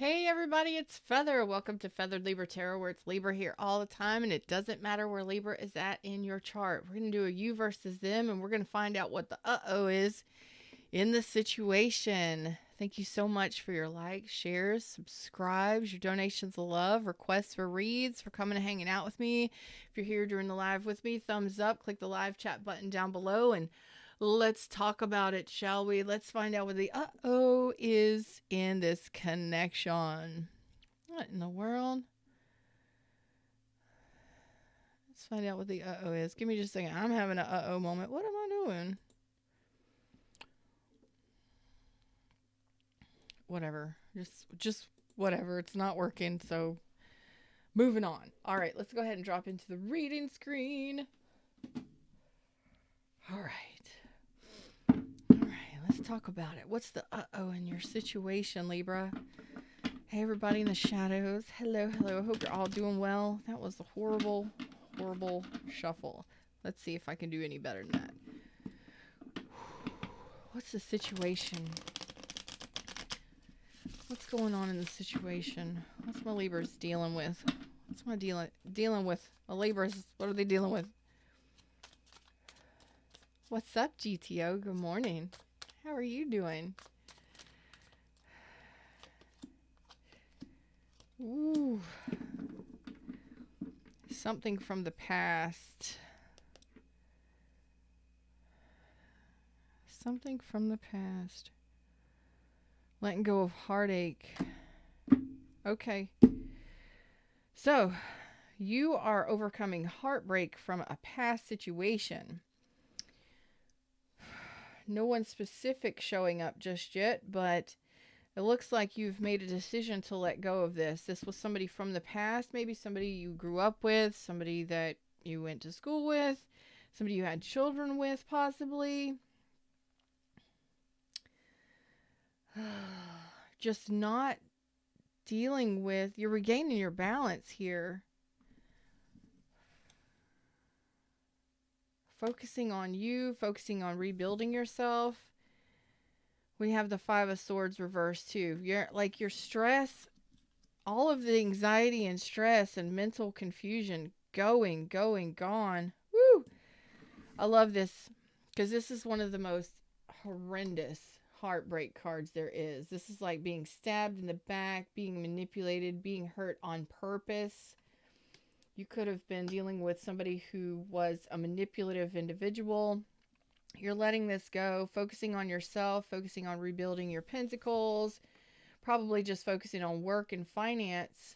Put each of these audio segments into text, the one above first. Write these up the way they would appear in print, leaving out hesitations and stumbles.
Hey everybody, it's Feather. Welcome to Feathered Libra Tarot, where it's Libra here all the time, and it doesn't matter where Libra is at in your chart. We're going to do a you versus them, and we're going to find out what the uh-oh is in the situation. Thank you so much for your likes, shares, subscribes, your donations of love, requests for reads, for coming and hanging out with me. If you're here during the live with me, thumbs up, click the live chat button down below, and let's talk about it, shall we? Let's find out what the uh-oh is in this connection. What in the world? Let's find out what the uh-oh is. Give me just a second. I'm having an uh-oh moment. What am I doing? Whatever. Just whatever. It's not working, so moving on. All right, let's go ahead and drop into the reading screen. All right. Let's talk about it. What's the uh-oh in your situation, Libra? Hey, everybody in the shadows. Hello, hello. I hope you're all doing well. That was a horrible, horrible shuffle. Let's see if I can do any better than that. What's the situation? What's going on in the situation? What's my Libras dealing with? What's my dealing with? My Libras, what are they dealing with? What's up, GTO? Good morning. How are you doing? Ooh. Something from the past. Something from the past. Letting go of heartache. Okay. So, you are overcoming heartbreak from a past situation. No one specific showing up just yet, but it looks like you've made a decision to let go of this. This was somebody from the past, maybe somebody you grew up with, somebody that you went to school with, somebody you had children with, possibly. Just not dealing with, you're regaining your balance here. Focusing on you, focusing on rebuilding yourself. We have the Five of Swords reversed too. You're like your stress, all of the anxiety and stress and mental confusion gone. Woo! I love this because this is one of the most horrendous heartbreak cards there is. This is like being stabbed in the back, being manipulated, being hurt on purpose. You could have been dealing with somebody who was a manipulative individual. You're letting this go, focusing on yourself, focusing on rebuilding your pentacles, probably just focusing on work and finance.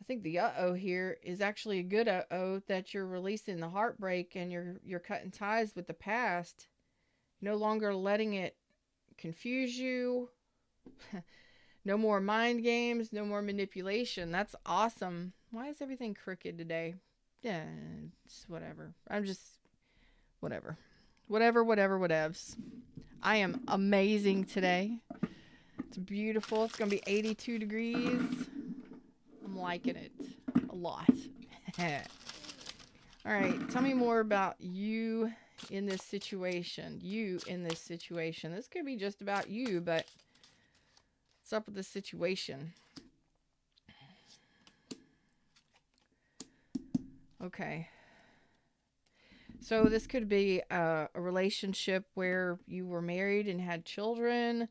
I think the uh-oh here is actually a good uh-oh, that you're releasing the heartbreak and you're cutting ties with the past. No longer letting it confuse you. No more mind games, no more manipulation. That's awesome. Why is everything crooked today? Yeah, it's whatever. I'm just, whatever. Whatevs. I am amazing today. It's beautiful. It's going to be 82 degrees. I'm liking it a lot. All right, tell me more about you in this situation. This could be just about you, but what's up with the situation? Okay. So this could be a relationship where you were married and had children.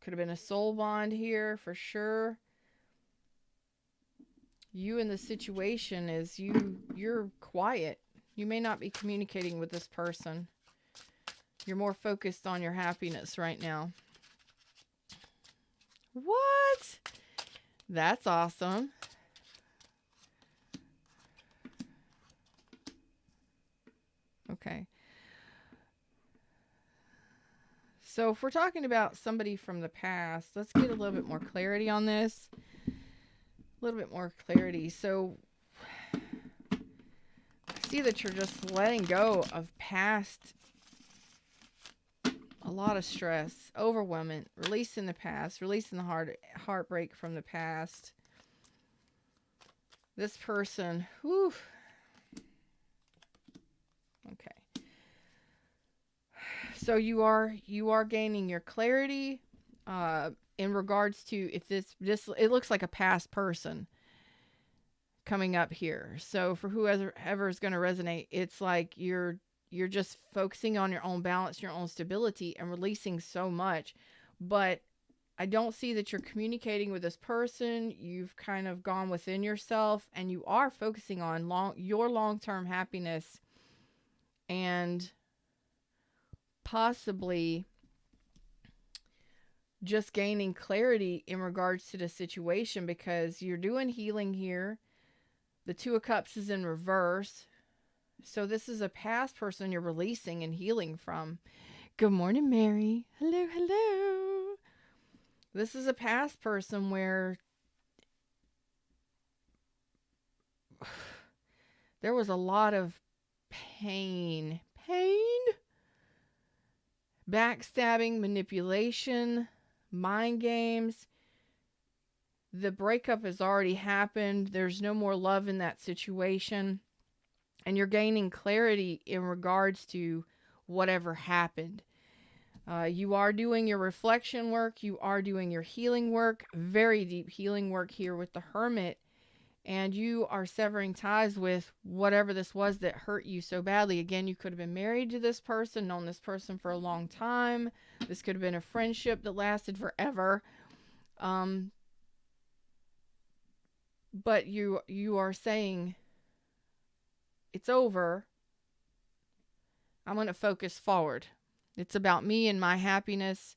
Could have been a soul bond here for sure. You in the situation is you're quiet. You may not be communicating with this person. You're more focused on your happiness right now. What? That's awesome. Okay. So if we're talking about somebody from the past, let's get a little bit more clarity on this. A little bit more clarity. So I see that you're just letting go of past, a lot of stress, overwhelming, releasing the past, releasing the heartbreak from the past. This person, whew. Okay. So you are gaining your clarity in regards to if this it looks like a past person coming up here. So for whoever is going to resonate, it's like you're just focusing on your own balance, your own stability, and releasing so much. But I don't see that you're communicating with this person. You've kind of gone within yourself, and you are focusing on your long-term happiness, and possibly just gaining clarity in regards to the situation, because you're doing healing here. The Two of Cups is in reverse. So this is a past person you're releasing and healing from. Good morning, Mary. Hello, hello. This is a past person where there was a lot of pain, backstabbing, manipulation, mind games. The breakup has already happened. There's no more love in that situation. And you're gaining clarity in regards to whatever happened. You are doing your reflection work. You are doing your healing work. Very deep healing work here with the Hermit. And you are severing ties with whatever this was that hurt you so badly. Again, you could have been married to this person, known this person for a long time. This could have been a friendship that lasted forever. But you are saying, it's over. I'm going to focus forward. It's about me and my happiness,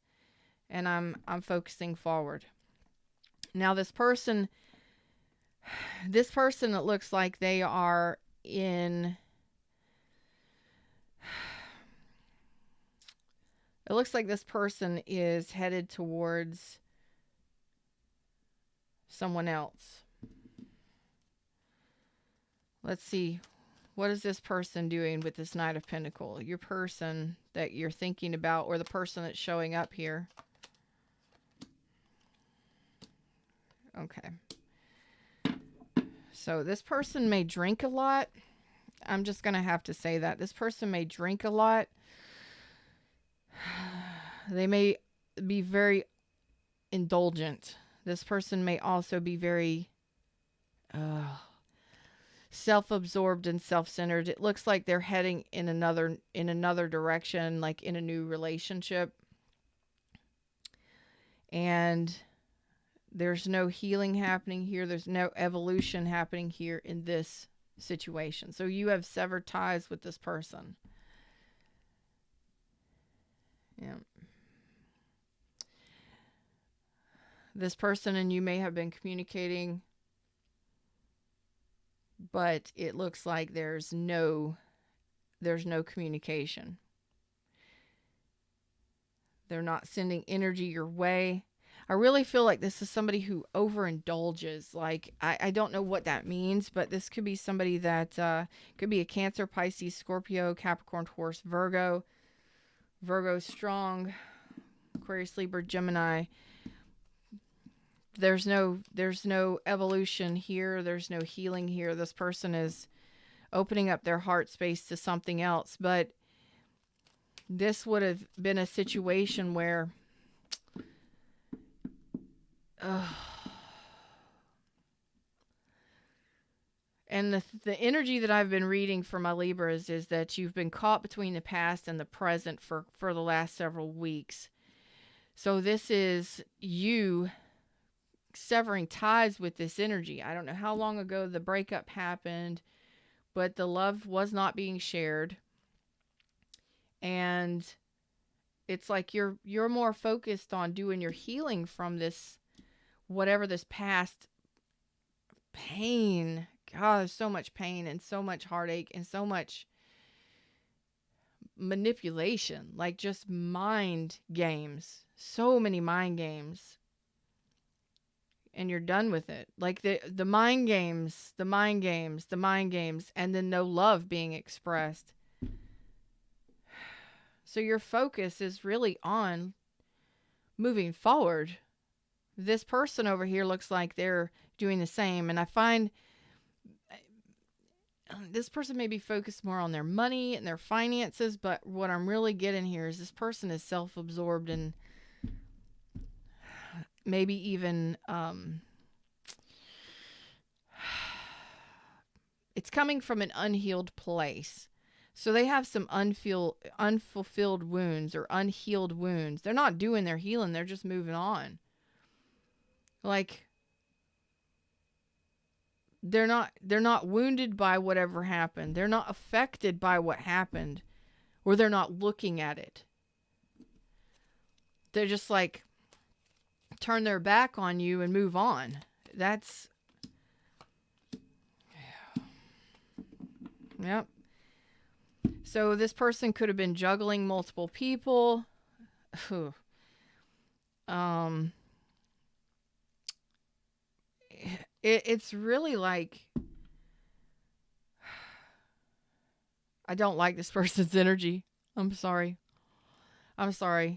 and I'm focusing forward. Now this person, it looks like they are in, it looks like this person is headed towards someone else. Let's see. What is this person doing with this Knight of Pentacles? Your person that you're thinking about, or the person that's showing up here. Okay. So this person may drink a lot. I'm just going to have to say that. This person may drink a lot. They may be very indulgent. This person may also be very self-absorbed and self-centered. It looks like they're heading in another direction, like in a new relationship. And there's no healing happening here. There's no evolution happening here in this situation. So you have severed ties with this person. Yeah. This person and you may have been communicating, but it looks like there's no communication. They're not sending energy your way. I really feel like this is somebody who overindulges. Like, I don't know what that means, but this could be somebody that could be a Cancer, Pisces, Scorpio, Capricorn, Taurus, Virgo. Virgo strong, Aquarius, Libra, Gemini. There's no evolution here. There's no healing here. This person is opening up their heart space to something else. But this would have been a situation where and the energy that I've been reading for my Libras is that you've been caught between the past and the present for the last several weeks. So this is you severing ties with this energy. I don't know how long ago the breakup happened, but the love was not being shared. And it's like you're more focused on doing your healing from this, whatever this past pain. God, there's so much pain and so much heartache and so much manipulation, like just mind games, so many mind games. And you're done with it. Like the mind games, and then no love being expressed. So your focus is really on moving forward. This person over here looks like they're doing the same. And I find this person may be focused more on their money and their finances, but what I'm really getting here is this person is self-absorbed and maybe even it's coming from an unhealed place. So they have some unfulfilled wounds or unhealed wounds. They're not doing their healing, they're just moving on. Like they're not wounded by whatever happened. They're not affected by what happened, or they're not looking at it. They're just like turn their back on you and move on. That's yep. So this person could have been juggling multiple people. It's really like I don't like this person's energy. I'm sorry.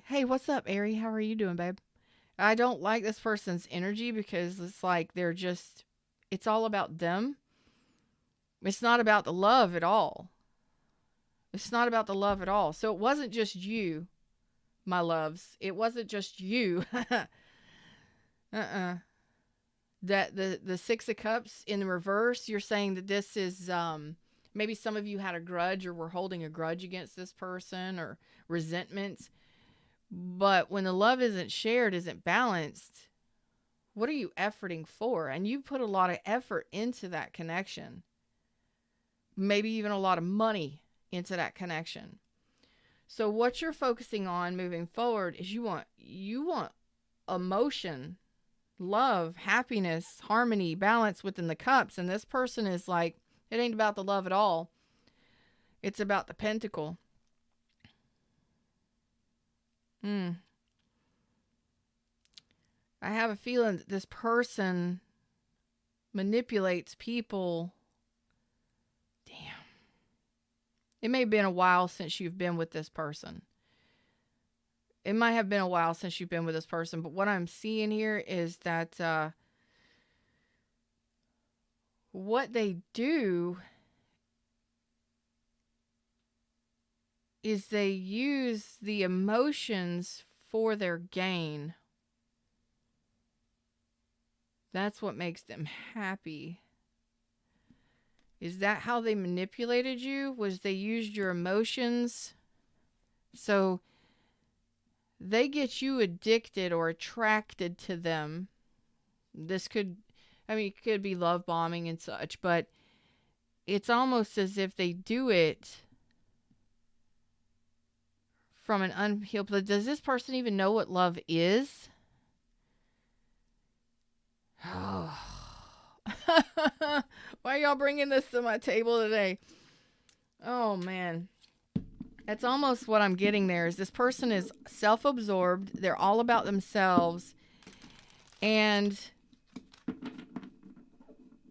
Hey, what's up, Ari? How are you doing, babe? I don't like this person's energy because it's like it's all about them. It's not about the love at all. It's not about the love at all. So it wasn't just you, my loves. It wasn't just you. That the Six of Cups in the reverse, you're saying that this is maybe some of you had a grudge or were holding a grudge against this person or resentments. But when the love isn't shared, isn't balanced, what are you efforting for? And you put a lot of effort into that connection. Maybe even a lot of money into that connection. So what you're focusing on moving forward is you want emotion, love, happiness, harmony, balance within the cups. And this person is like, it ain't about the love at all. It's about the pentacle. I have a feeling that this person manipulates people. Damn. It may have been a while since you've been with this person. It might have been a while since you've been with this person, but what I'm seeing here is that what they do is they use the emotions for their gain. That's what makes them happy. Is that how they manipulated you? Was they used your emotions? So they get you addicted or attracted to them. This could, it could be love bombing and such, but it's almost as if they do it from an unhealed place. Does this person even know what love is? Oh. Why are y'all bringing this to my table today? Oh, man. That's almost what I'm getting there. Is this person is self-absorbed. They're all about themselves. And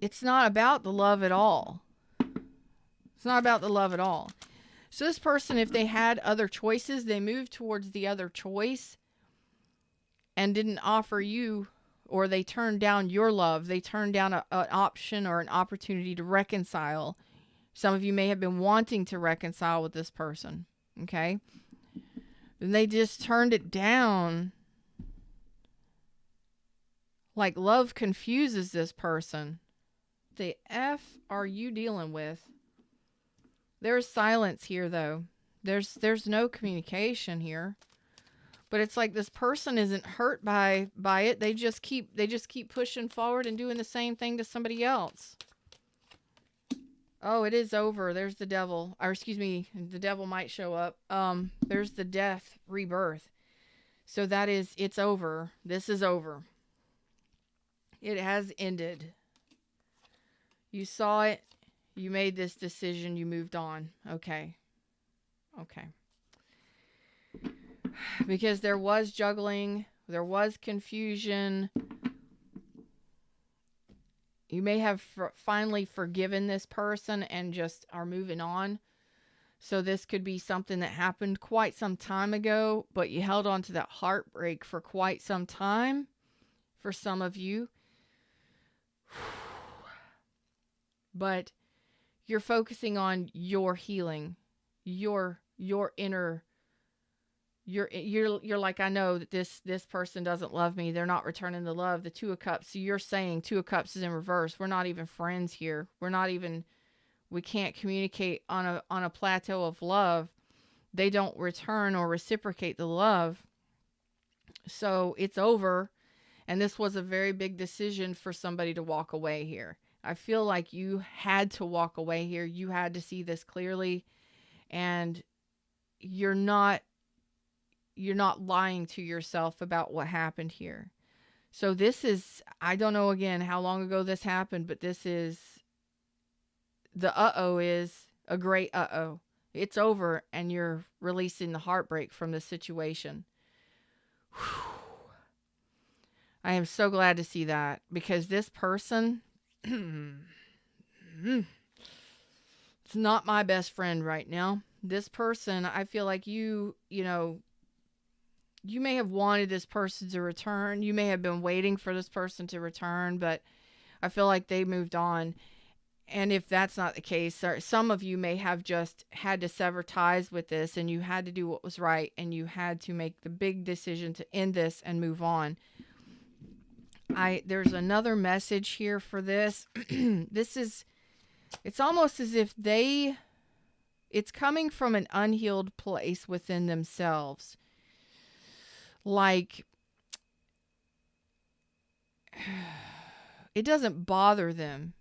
it's not about the love at all. It's not about the love at all. So this person, if they had other choices, they moved towards the other choice and didn't offer you, or they turned down your love. They turned down an option or an opportunity to reconcile. Some of you may have been wanting to reconcile with this person, okay? And they just turned it down. Like love confuses this person. The F are you dealing with? There's silence here, though. There's no communication here. But it's like this person isn't hurt by it. They just keep pushing forward and doing the same thing to somebody else. Oh, it is over. There's the devil. Or excuse me, the devil might show up. There's the death, rebirth. So that is, it's over. This is over. It has ended. You saw it. You made this decision. You moved on. Okay. Because there was juggling. There was confusion. You may have finally forgiven this person and just are moving on. So this could be something that happened quite some time ago, but you held on to that heartbreak for quite some time. For some of you. But you're focusing on your healing, your inner. You're like, I know that this person doesn't love me. They're not returning the love. The Two of Cups. So you're saying Two of Cups is in reverse. We're not even friends here. We can't communicate on a plateau of love. They don't return or reciprocate the love. So it's over. And this was a very big decision for somebody to walk away here. I feel like you had to walk away here. You had to see this clearly. And you're not lying to yourself about what happened here. So this is, I don't know again how long ago this happened, but this is, the uh-oh is a great uh-oh. It's over and you're releasing the heartbreak from the situation. Whew. I am so glad to see that, because this person, it's not my best friend right now. This person, I feel like you may have wanted this person to return. You may have been waiting for this person to return, but I feel like they moved on. And if that's not the case, some of you may have just had to sever ties with this, and you had to do what was right, and you had to make the big decision to end this and move on. There's another message here for this. It's almost as if it's coming from an unhealed place within themselves. Like, it doesn't bother them.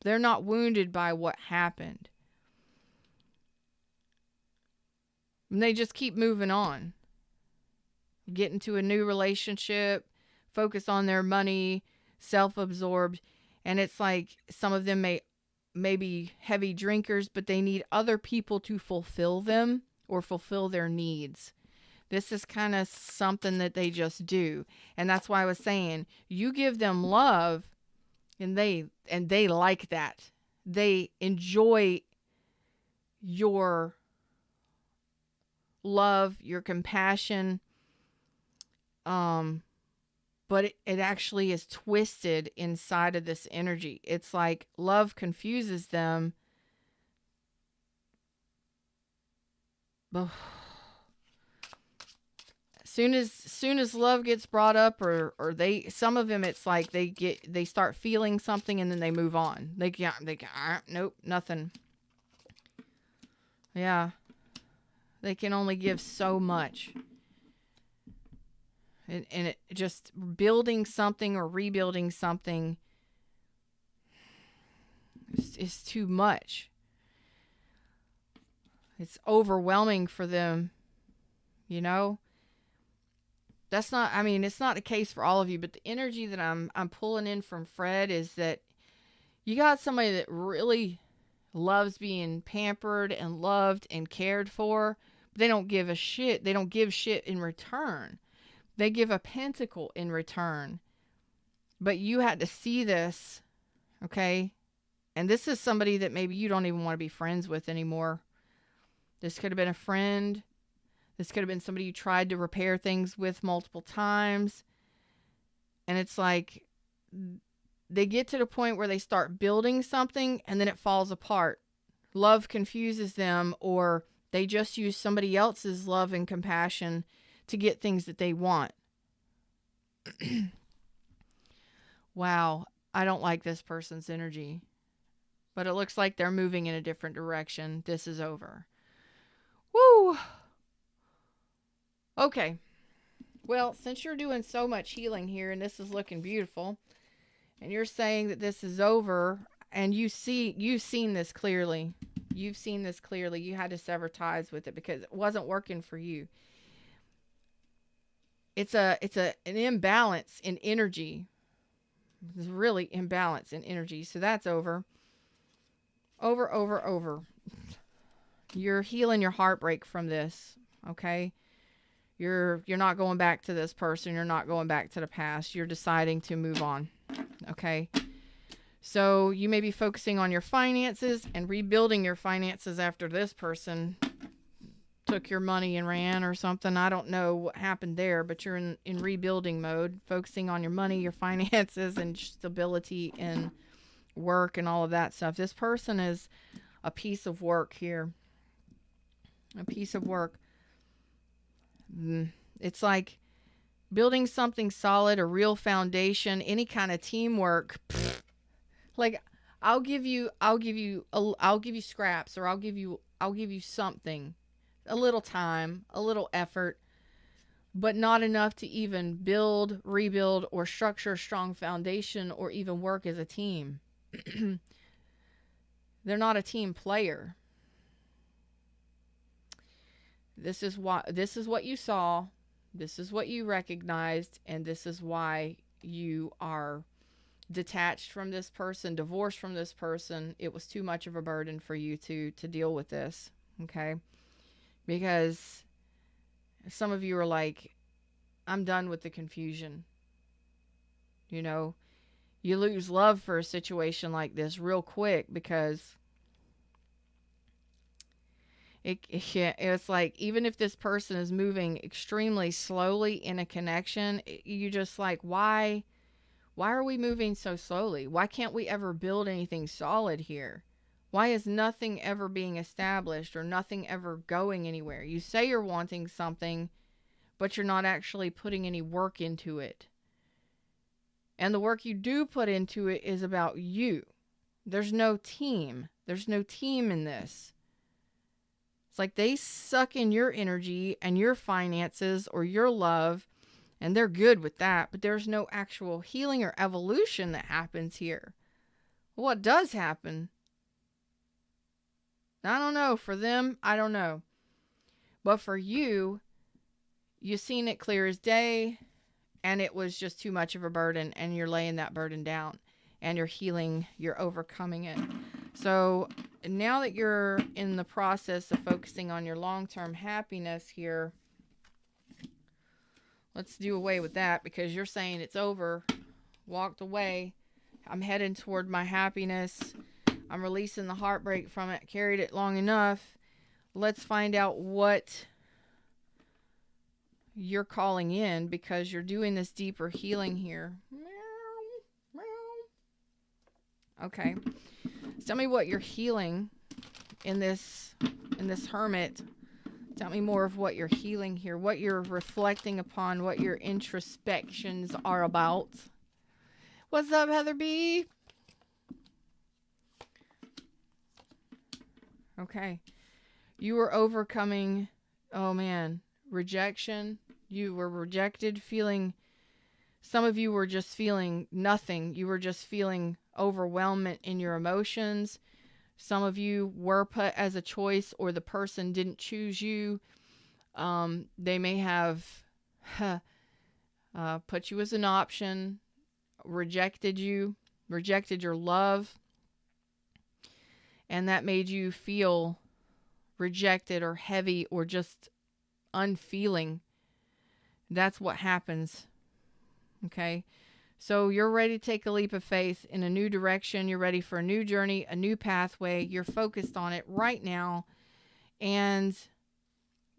They're not wounded by what happened. And they just keep moving on. Get into a new relationship, focus on their money, self-absorbed. And it's like some of them may be heavy drinkers, but they need other people to fulfill them or fulfill their needs. This is kind of something that they just do. And that's why I was saying, you give them love, and they like that. They enjoy your love, your compassion. But it actually is twisted inside of this energy. It's like love confuses them. Soon as love gets brought up, or some of them, it's like they start feeling something and then they move on. Nope, nothing. Yeah. They can only give so much. And it just building something or rebuilding something is too much. It's overwhelming for them, That's not, it's not the case for all of you, but the energy that I'm pulling in from Fred is that you got somebody that really loves being pampered and loved and cared for, but they don't give a shit. They don't give shit in return. They give a pentacle in return. But you had to see this, okay? And this is somebody that maybe you don't even want to be friends with anymore. This could have been a friend. This could have been somebody you tried to repair things with multiple times. And it's like they get to the point where they start building something and then it falls apart. Love confuses them, or they just use somebody else's love and compassion to get things that they want. Wow, I don't like this person's energy. But it looks like they're moving in a different direction. This is over. Woo! Okay. Well, since you're doing so much healing here and this is looking beautiful, and you're saying that this is over, and you've seen this clearly. You've seen this clearly. You had to sever ties with it because it wasn't working for you. It's an imbalance in energy. There's really imbalance in energy. So that's over. Over. You're healing your heartbreak from this. Okay. You're not going back to this person. You're not going back to the past. You're deciding to move on. Okay. So you may be focusing on your finances and rebuilding your finances after this person took your money and ran or something. I don't know what happened there, but you're in rebuilding mode, focusing on your money, your finances, and stability in work and all of that stuff. This person is a piece of work here. A piece of work. It's like building something solid, a real foundation, any kind of teamwork. Like I'll give you scraps, or I'll give you something, a little time, a little effort, but not enough to even build, rebuild, or structure a strong foundation, or even work as a team. They're not a team player. This is what you saw, this is what you recognized, and this is why you are detached from this person, divorced from this person. It was too much of a burden for you to deal with this, okay? Because some of you are like, I'm done with the confusion. You know, you lose love for a situation like this real quick, because it's like, even if this person is moving extremely slowly in a connection, you just like, why are we moving so slowly? Why can't we ever build anything solid here? Why is nothing ever being established, or nothing ever going anywhere? You say you're wanting something, but you're not actually putting any work into it. And the work you do put into it is about you. There's no team. There's no team in this. It's like they suck in your energy and your finances or your love, and they're good with that, but there's no actual healing or evolution that happens here. What does happen? I don't know. For them, I don't know. But for you, you've seen it clear as day, and it was just too much of a burden, and you're laying that burden down, and you're healing, you're overcoming it. So now that you're in the process of focusing on your long-term happiness here, let's do away with that, because you're saying it's over, walked away. I'm heading toward my happiness. I'm releasing the heartbreak from it, carried it long enough. Let's find out what you're calling in, because you're doing this deeper healing here. Okay. Tell me what you're healing in this hermit. Tell me more of what you're healing here, what you're reflecting upon, what your introspections are about. What's up, Heather B? Okay. You were overcoming, oh man, rejection. You were rejected, some of you were just feeling nothing. You were just feeling overwhelmment in your emotions. Some of you were put as a choice, or the person didn't choose you. They may have put you as an option, rejected you, rejected your love, and that made you feel rejected or heavy or just unfeeling. That's what happens. Okay? So you're ready to take a leap of faith in a new direction. You're ready for a new journey, a new pathway. You're focused on it right now. And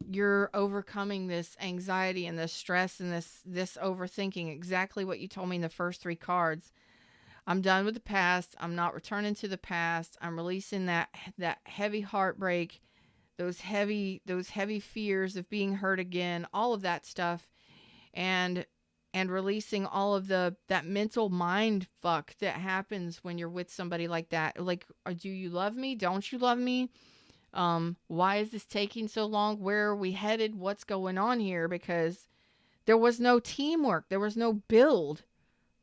you're overcoming this anxiety and this stress and this overthinking. Exactly what you told me in the first 3 cards. I'm done with the past. I'm not returning to the past. I'm releasing that heavy heartbreak, those heavy fears of being hurt again, all of that stuff. And releasing all of that mental mind fuck that happens when you're with somebody like that. Like, do you love me? Don't you love me? Why is this taking so long? Where are we headed? What's going on here? Because there was no teamwork. There was no build.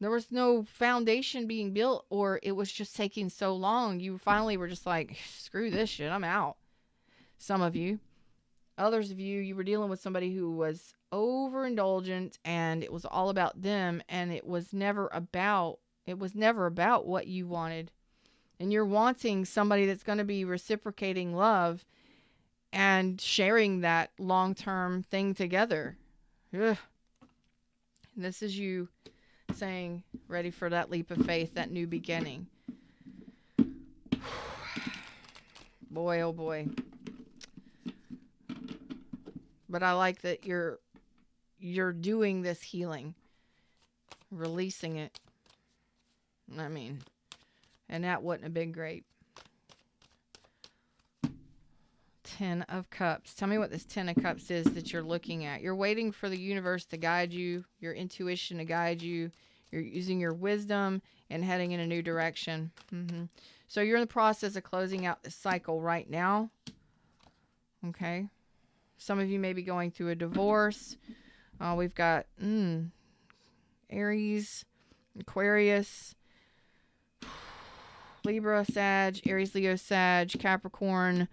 There was no foundation being built, or it was just taking so long. You finally were just like, screw this shit, I'm out. Some of you. Others of you, you were dealing with somebody who was overindulgent, and it was all about them, and it was never about what you wanted. And you're wanting somebody that's going to be reciprocating love and sharing that long-term thing together. Ugh. This is you saying, ready for that leap of faith, that new beginning. Boy, oh boy. But I like that you're doing this healing, releasing it. I mean, And that wouldn't have been great. 10 of Cups. Tell me what this 10 of Cups is that you're looking at. You're waiting for the universe to guide you, your intuition to guide you. You're using your wisdom and heading in a new direction. So you're in the process of closing out this cycle right now. Okay. Some of you may be going through a divorce. We've got Aries, Aquarius, Libra, Sag, Aries, Leo, Sag, Capricorn,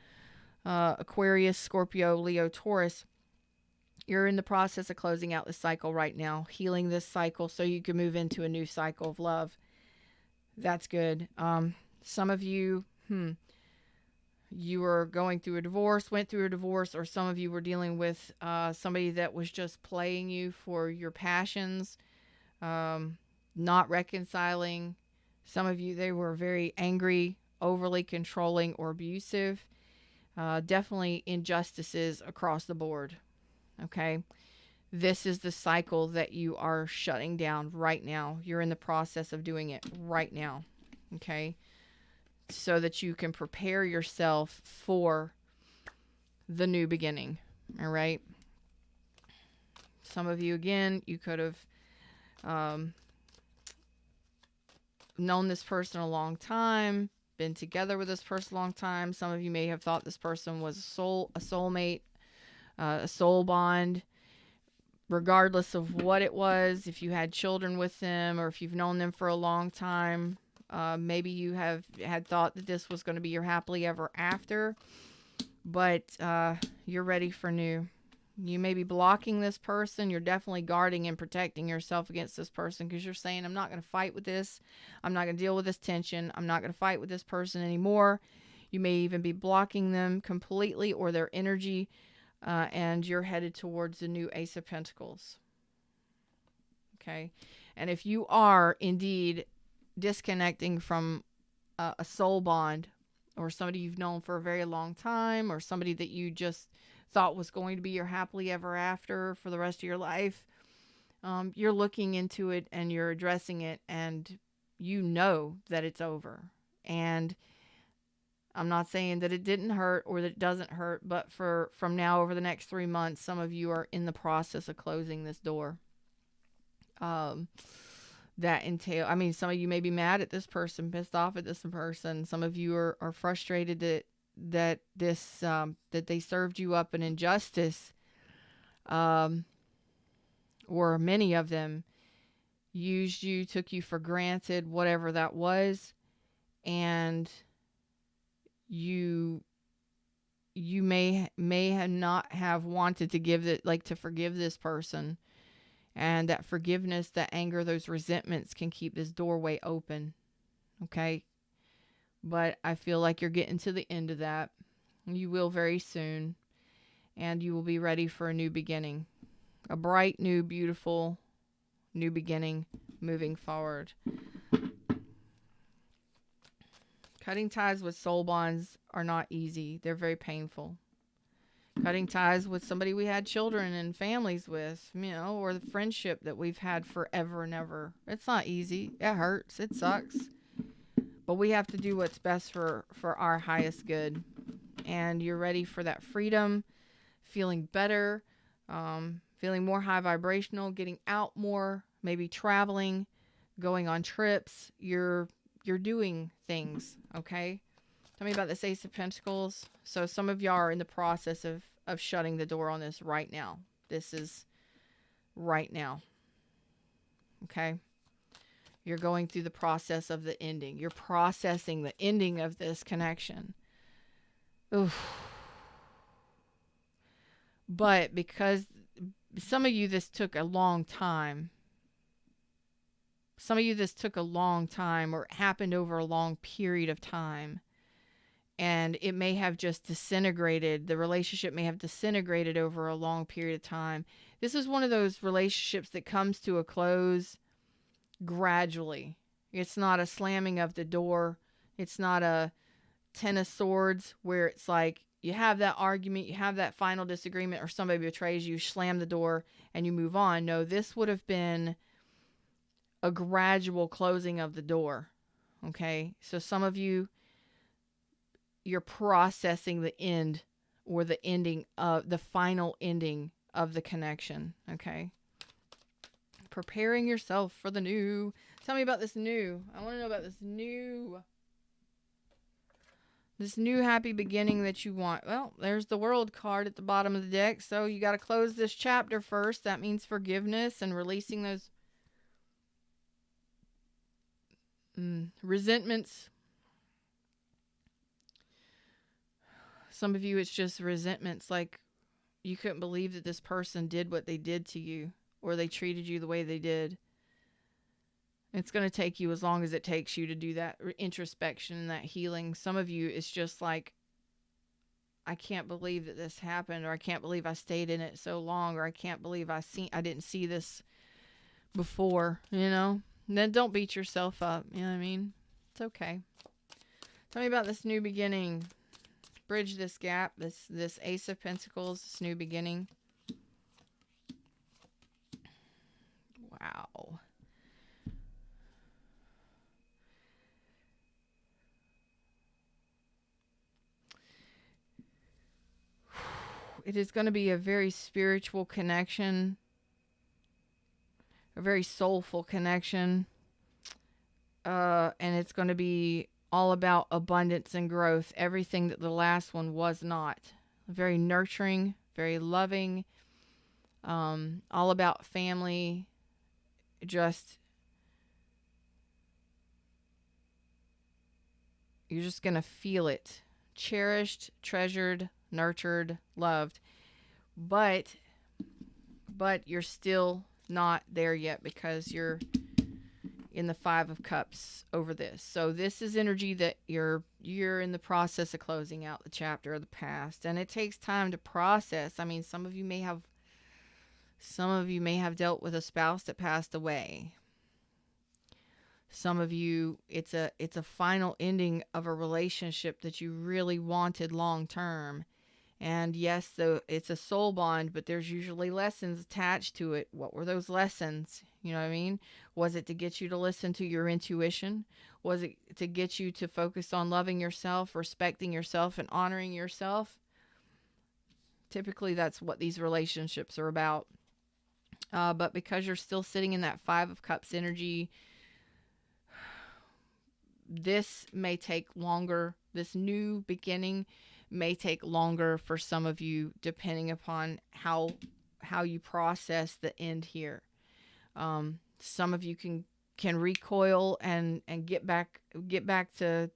Aquarius, Scorpio, Leo, Taurus. You're in the process of closing out this cycle right now, healing this cycle so you can move into a new cycle of love. That's good. Some of you, you were going through a divorce, went through a divorce, or some of you were dealing with somebody that was just playing you for your passions, not reconciling. Some of you, they were very angry, overly controlling, or abusive. Definitely injustices across the board. Okay. This is the cycle that you are shutting down right now. You're in the process of doing it right now. Okay. So that you can prepare yourself for the new beginning. All right. Some of you, again, you could have known this person a long time, been together with this person a long time. Some of you may have thought this person was a soulmate, a soul bond. Regardless of what it was, if you had children with them or if you've known them for a long time, maybe you have had thought that this was going to be your happily ever after, but you're ready for new. You may be blocking this person. You're definitely guarding and protecting yourself against this person because you're saying, I'm not going to fight with this. I'm not going to deal with this tension. I'm not going to fight with this person anymore. You may even be blocking them completely or their energy, and you're headed towards the new Ace of Pentacles. Okay. And if you are indeed disconnecting from a soul bond or somebody you've known for a very long time or somebody that you just thought was going to be your happily ever after for the rest of your life, you're looking into it and you're addressing it and you know that it's over. And I'm not saying that it didn't hurt or that it doesn't hurt, but from now over the next 3 months, some of you are in the process of closing this door. That entail, I mean, some of you may be mad at this person, pissed off at this person. Some of you are frustrated that they served you up an injustice, or many of them used you, took you for granted, whatever that was, and you may have not have wanted to give it, like to forgive this person, and that forgiveness, that anger, those resentments can keep this doorway open. Okay. But I feel like you're getting to the end of that. You will very soon. And you will be ready for a new beginning. A bright, new, beautiful, new beginning moving forward. Cutting ties with soul bonds are not easy. They're very painful. Cutting ties with somebody we had children and families with, or the friendship that we've had forever and ever. It's not easy. It hurts. It sucks. But we have to do what's best for our highest good. And you're ready for that freedom, feeling better, feeling more high vibrational, getting out more, maybe traveling, going on trips. You're doing things, okay? Tell me about this Ace of Pentacles. So some of y'all are in the process of shutting the door on this right now. This is right now. Okay? You're going through the process of the ending. You're processing the ending of this connection. Oof. But because some of you, this took a long time. Some of you, this took a long time or it happened over a long period of time. And it may have just disintegrated. The relationship may have disintegrated over a long period of time. This is one of those relationships that comes to a close gradually. It's not a slamming of the door. It's not a 10 of swords where it's like you have that argument, you have that final disagreement, or somebody betrays you, slam the door, and you move on. No, this would have been a gradual closing of the door. Okay. So some of you, you're processing the end or the ending of the final ending of the connection. Okay. Preparing yourself for the new. Tell me about this new. I want to know about this new happy beginning that you want. Well, there's the World card at the bottom of the deck. So you got to close this chapter first. That means forgiveness and releasing those resentments. Some of you, it's just resentments. Like you couldn't believe that this person did what they did to you, or they treated you the way they did. It's going to take you as long as it takes you to do that introspection and that healing. Some of you, it's just like, I can't believe that this happened, or I can't believe I stayed in it so long, or I can't believe I didn't see this before, you know? And then don't beat yourself up, you know what I mean? It's okay. Tell me about this new beginning. Bridge this gap, this Ace of Pentacles, this new beginning. Wow. It is going to be a very spiritual connection, a very soulful connection, and it's going to be all about abundance and growth, everything that the last one was not. Very nurturing, very loving, all about family, just, you're just going to feel it. Cherished, treasured, nurtured, loved. But you're still not there yet because you're in the Five of Cups over this. So this is energy that you're in the process of closing out the chapter of the past, and it takes time to process. I mean, some of you may have dealt with a spouse that passed away. Some of you, it's a final ending of a relationship that you really wanted long term. And yes, so it's a soul bond, but there's usually lessons attached to it. What were those lessons? You know what I mean? Was it to get you to listen to your intuition? Was it to get you to focus on loving yourself, respecting yourself, and honoring yourself? Typically, that's what these relationships are about. But because you're still sitting in that Five of Cups energy, this may take longer. This new beginning may take longer for some of you, depending upon how you process the end here. Some of you can recoil and get back to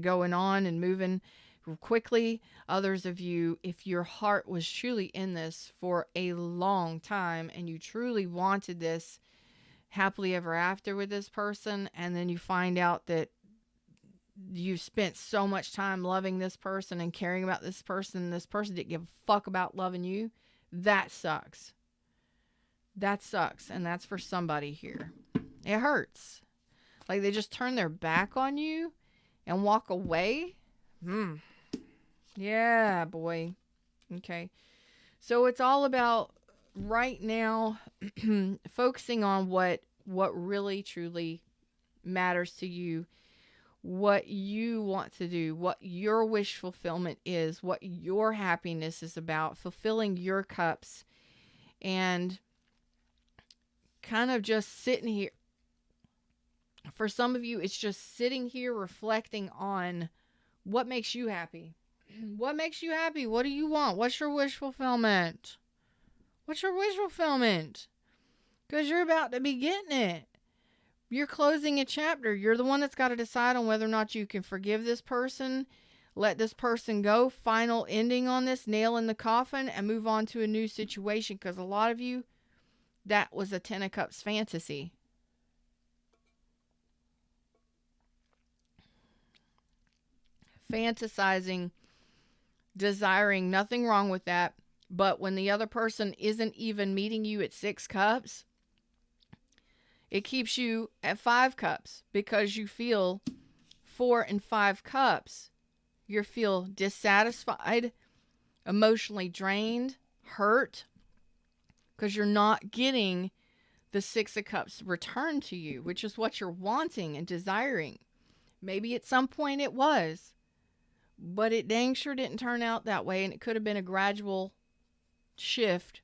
going on and moving quickly. Others of you, if your heart was truly in this for a long time and you truly wanted this happily ever after with this person, and then you find out that you've spent so much time loving this person and caring about this person, and this person didn't give a fuck about loving you, that sucks. That sucks. And that's for somebody here. It hurts. Like they just turn their back on you and walk away. Yeah, boy. Okay. So it's all about right now focusing on what really truly matters to you, what you want to do, what your wish fulfillment is, what your happiness is about, fulfilling your cups, and kind of just sitting here. For some of you, it's just sitting here reflecting on what makes you happy. What makes you happy? What do you want? What's your wish fulfillment? What's your wish fulfillment? Because you're about to be getting it. You're closing a chapter. You're the one that's got to decide on whether or not you can forgive this person, let this person go, final ending on this, nail in the coffin, and move on to a new situation. Because a lot of you, that was a Ten of Cups fantasy. Fantasizing, desiring, nothing wrong with that. But when the other person isn't even meeting you at 6 cups, it keeps you at 5 cups because you feel 4 and 5 cups. You feel dissatisfied, emotionally drained, hurt, because you're not getting the 6 of Cups returned to you, which is what you're wanting and desiring. Maybe at some point it was, but it dang sure didn't turn out that way, and it could have been a gradual shift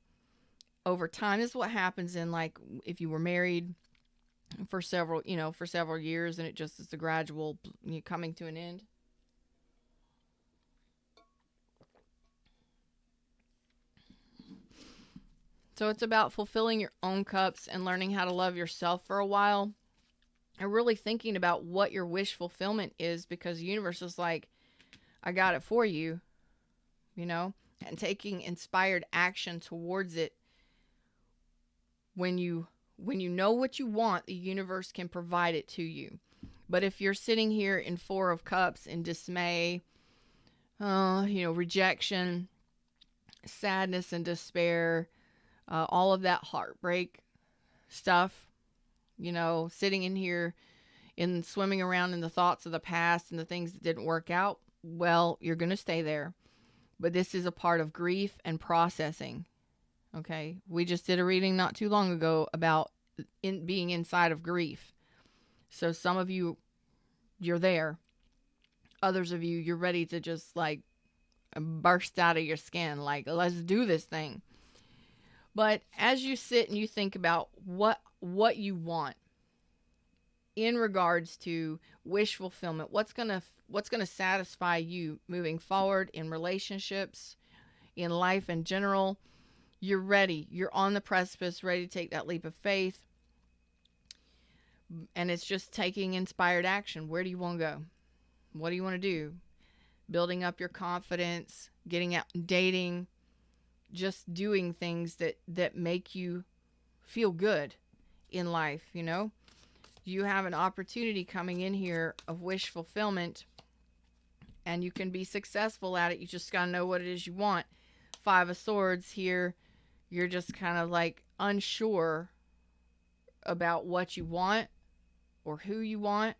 over time. This is what happens in, like, if you were married for several years, and it just is a gradual coming to an end. So it's about fulfilling your own cups and learning how to love yourself for a while, and really thinking about what your wish fulfillment is, because the universe is like, I got it for you, and taking inspired action towards it. When you know what you want, the universe can provide it to you. But if you're sitting here in Four of Cups in dismay, rejection, sadness and despair, all of that heartbreak stuff, sitting in here and swimming around in the thoughts of the past and the things that didn't work out, well, you're going to stay there. But this is a part of grief and processing. Okay, we just did a reading not too long ago about being inside of grief. So some of you, you're there. Others of you, you're ready to just like burst out of your skin. Like, let's do this thing. But as you sit and you think about what you want in regards to wish fulfillment, what's gonna satisfy you moving forward in relationships, in life in general, you're ready. You're on the precipice, ready to take that leap of faith. And it's just taking inspired action. Where do you want to go? What do you want to do? Building up your confidence, getting out and dating, just doing things that make you feel good in life, You have an opportunity coming in here of wish fulfillment, and you can be successful at it. You just got to know what it is you want. Five of Swords here. You're just kind of like unsure about what you want, or who you want,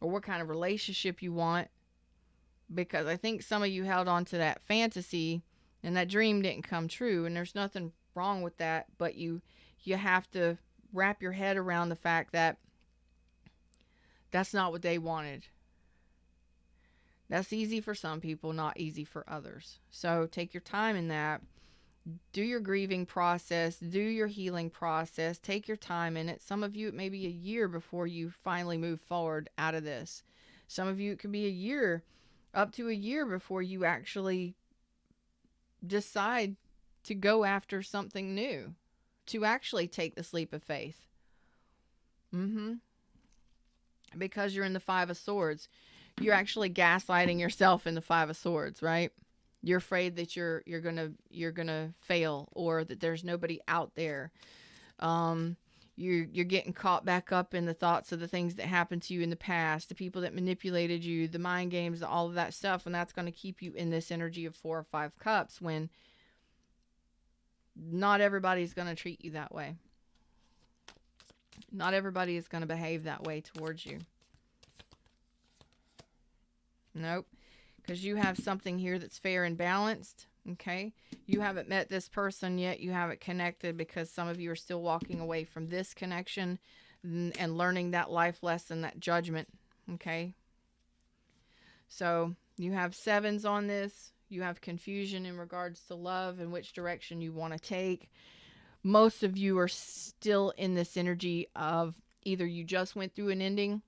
or what kind of relationship you want, because I think some of you held on to that fantasy and that dream didn't come true, and there's nothing wrong with that, but you have to wrap your head around the fact that that's not what they wanted. That's easy for some people, not easy for others. So take your time in that. Do your grieving process, do your healing process, take your time in it. Some of you, it may be a year before you finally move forward out of this. Some of you, it could be a year, up to a year before you actually decide to go after something new, to actually take this leap of faith. Because you're in the Five of Swords. You're actually gaslighting yourself in the Five of Swords, right? You're afraid that you're gonna fail, or that there's nobody out there. You're getting caught back up in the thoughts of the things that happened to you in the past, the people that manipulated you, the mind games, all of that stuff, and that's going to keep you in this energy of 4 or 5 cups, when not everybody's going to treat you that way. Not everybody is going to behave that way towards you. Nope. Because you have something here that's fair and balanced. Okay. You haven't met this person yet. You haven't connected, because some of you are still walking away from this connection and learning that life lesson, that judgment. Okay. So you have 7s on this. You have confusion in regards to love and which direction you want to take. Most of you are still in this energy of either you just went through an ending,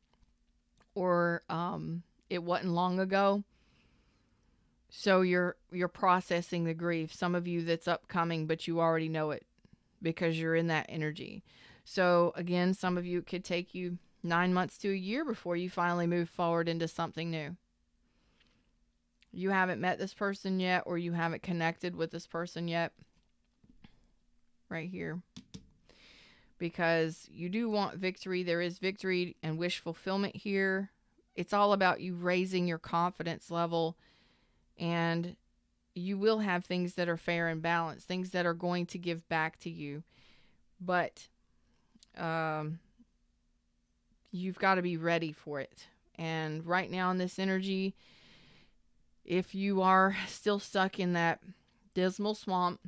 or it wasn't long ago. So you're processing the grief. Some of you, that's upcoming, but you already know it because you're in that energy. So again, some of you, it could take you 9 months to a year before you finally move forward into something new. You haven't met this person yet, or you haven't connected with this person yet. Right here. Because you do want victory. There is victory and wish fulfillment here. It's all about you raising your confidence level. And you will have things that are fair and balanced, things that are going to give back to you. But you've got to be ready for it. And right now in this energy, if you are still stuck in that dismal swamp,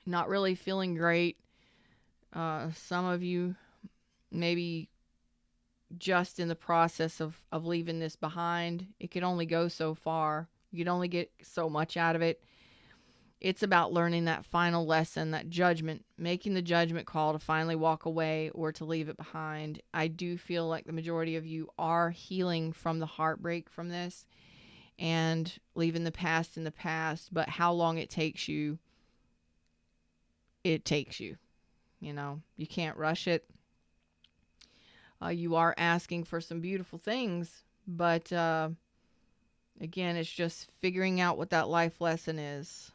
not really feeling great, some of you maybe just in the process of leaving this behind. It can only go so far. You can only get so much out of it. It's about learning that final lesson, that judgment, making the judgment call to finally walk away or to leave it behind. I do feel like the majority of you are healing from the heartbreak from this and leaving the past in the past. But how long it takes you, it takes you. You know, you can't rush it. You are asking for some beautiful things, but again, it's just figuring out what that life lesson is.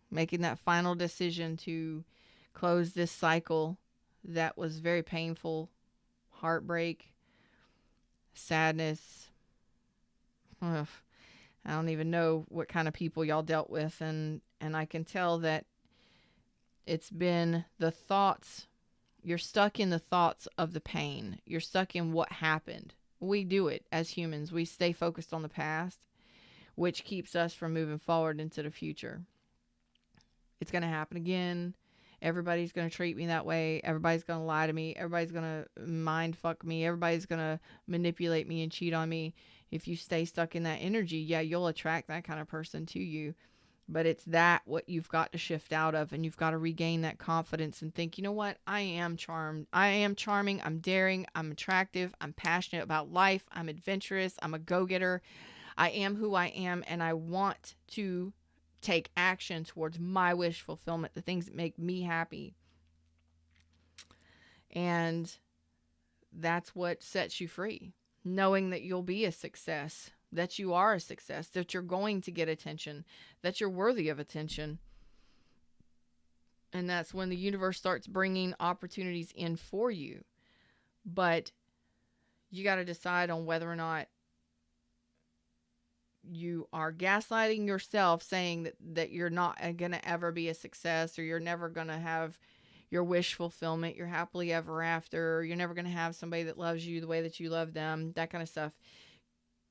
Making that final decision to close this cycle that was very painful, heartbreak, sadness. Ugh, I don't even know what kind of people y'all dealt with, and I can tell that it's been the thoughts. You're stuck in the thoughts of the pain. You're stuck in what happened. We do it as humans. We stay focused on the past, which keeps us from moving forward into the future. It's going to happen again. Everybody's going to treat me that way. Everybody's going to lie to me. Everybody's going to mind fuck me. Everybody's going to manipulate me and cheat on me. If you stay stuck in that energy, yeah, you'll attract that kind of person to you. But it's that what you've got to shift out of, and you've got to regain that confidence and think, you know what? I am charmed. I am charming. I'm daring. I'm attractive. I'm passionate about life. I'm adventurous. I'm a go-getter. I am who I am, and I want to take action towards my wish fulfillment, the things that make me happy. And that's what sets you free. Knowing that you'll be a success, that you are a success, that you're going to get attention, that you're worthy of attention. And that's when the universe starts bringing opportunities in for you. But you got to decide on whether or not you are gaslighting yourself, saying that you're not going to ever be a success, or you're never going to have your wish fulfillment, you're happily ever after, you're never going to have somebody that loves you the way that you love them, that kind of stuff.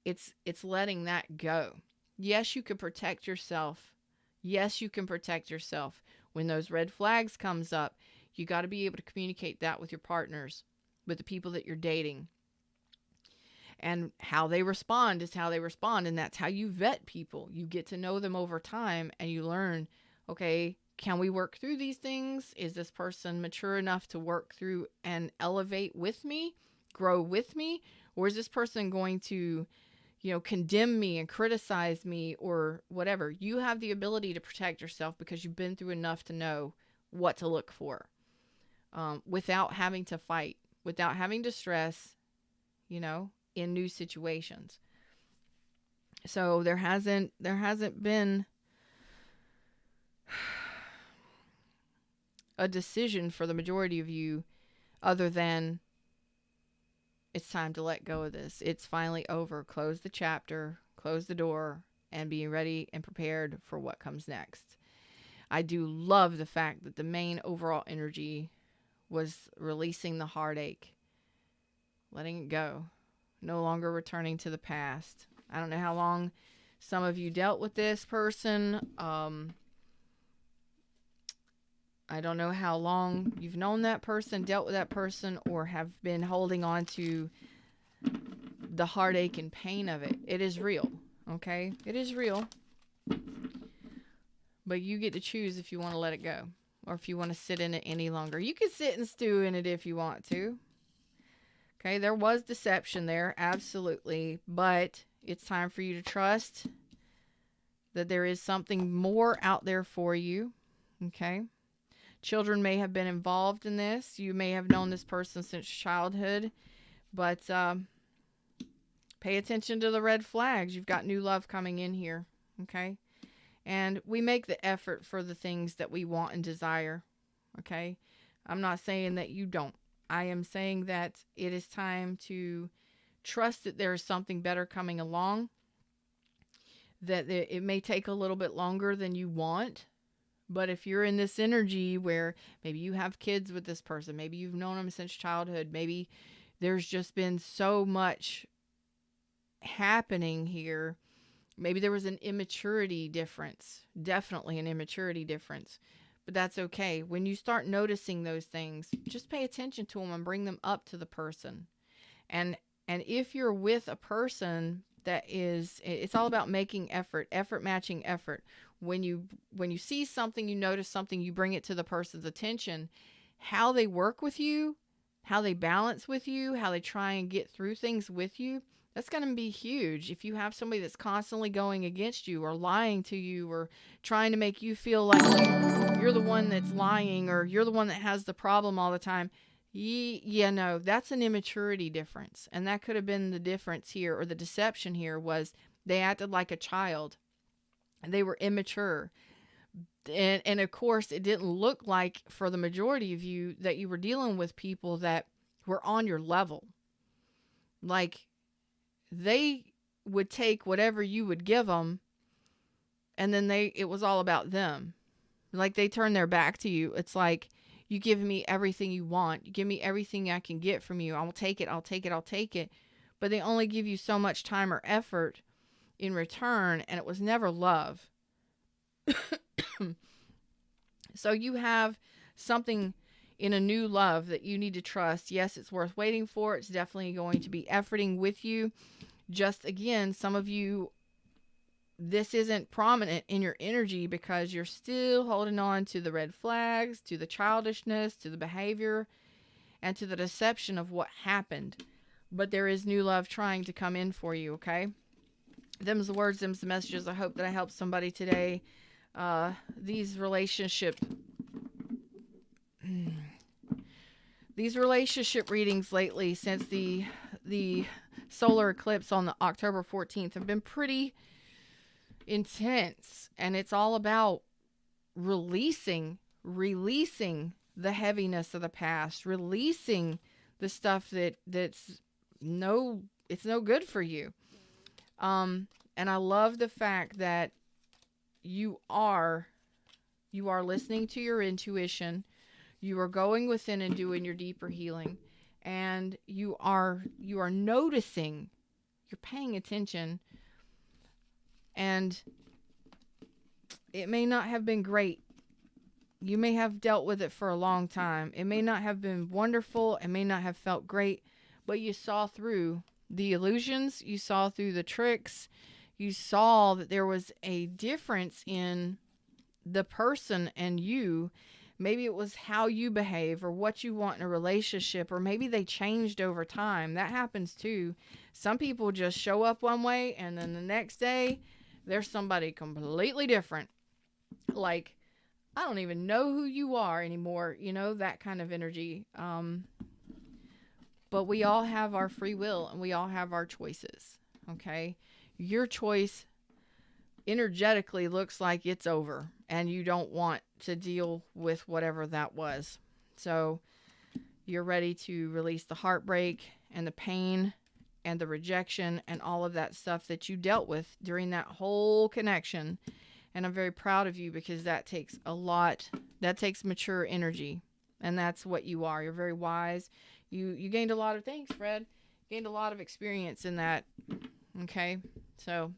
It's letting that go. Yes, you can protect yourself. Yes, you can protect yourself. When those red flags comes up, you got to be able to communicate that with your partners, with the people that you're dating. And how they respond is how they respond. And that's how you vet people. You get to know them over time, and you learn, okay, can we work through these things? Is this person mature enough to work through and elevate with me, grow with me? Or is this person going to, condemn me and criticize me or whatever? You have the ability to protect yourself because you've been through enough to know what to look for, without having to fight, without having to stress, in new situations. So there hasn't been a decision for the majority of you other than it's time to let go of this. It's finally over. Close the chapter, close the door, and be ready and prepared for what comes next. I do love the fact that the main overall energy was releasing the heartache, letting it go. No longer returning to the past. I don't know how long some of you dealt with this person. I don't know how long you've known that person, dealt with that person, or have been holding on to the heartache and pain of it. It is real, okay? It is real. But you get to choose if you want to let it go, or if you want to sit in it any longer. You can sit and stew in it if you want to. Okay, there was deception there, absolutely, but it's time for you to trust that there is something more out there for you, okay? Children may have been involved in this. You may have known this person since childhood, but pay attention to the red flags. You've got new love coming in here, okay? And we make the effort for the things that we want and desire, okay? I'm not saying that you don't. I am saying that it is time to trust that there is something better coming along, that it may take a little bit longer than you want. But if you're in this energy where maybe you have kids with this person, maybe you've known them since childhood, maybe there's just been so much happening here. Maybe there was an immaturity difference, definitely an immaturity difference. But that's okay. When you start noticing those things, just pay attention to them and bring them up to the person. And And if you're with a person that is, it's all about making effort, effort matching effort. When you see something, you notice something, you bring it to the person's attention. How they work with you, how they balance with you, how they try and get through things with you, that's going to be huge. If you have somebody that's constantly going against you or lying to you or trying to make you feel like you're the one that's lying or you're the one that has the problem all the time, yeah, no, that's an immaturity difference. And that could have been the difference here, or the deception here was they acted like a child. They were immature. And of course, it didn't look like for the majority of you that you were dealing with people that were on your level. Like, they would take whatever you would give them, and then it was all about them. Like, they turn their back to you. It's like, you give me everything you want. You give me everything I can get from you. I'll take it. I'll take it. I'll take it. But they only give you so much time or effort in return, and it was never love. So you have something in a new love that you need to trust. Yes, it's worth waiting for. It's definitely going to be efforting with you. Just again, some of you, this isn't prominent in your energy because you're still holding on to the red flags, to the childishness, to the behavior, and to the deception of what happened. But there is new love trying to come in for you, okay? Them's the words, them's the messages. I hope that I helped somebody today. These relationship readings lately, since the solar eclipse on the October 14th, have been pretty intense, and it's all about releasing the heaviness of the past, releasing the stuff it's no good for you. And I love the fact that you are listening to your intuition. You are going within and doing your deeper healing, and you are noticing, you're paying attention. And it may not have been great. You may have dealt with it for a long time. It may not have been wonderful. It may not have felt great, but you saw through the illusions. You saw through the tricks. You saw that there was a difference in the person and you. Maybe it was how you behave or what you want in a relationship, or maybe they changed over time. That happens too. Some people just show up one way and then the next day there's somebody completely different. Like, I don't even know who you are anymore. You know, that kind of energy. But we all have our free will and we all have our choices. Okay. Your choice energetically looks like it's over and you don't want to deal with whatever that was. So you're ready to release the heartbreak and the pain and the rejection and all of that stuff that you dealt with during that whole connection. And I'm very proud of you because that takes a lot. That takes mature energy. And that's what you are. You're very wise. You gained a lot of things, Fred. Gained a lot of experience in that. Okay. So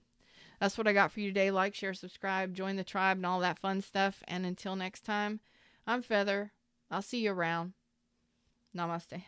that's what I got for you today. Like, share, subscribe, join the tribe and all that fun stuff. And until next time, I'm Feather. I'll see you around. Namaste.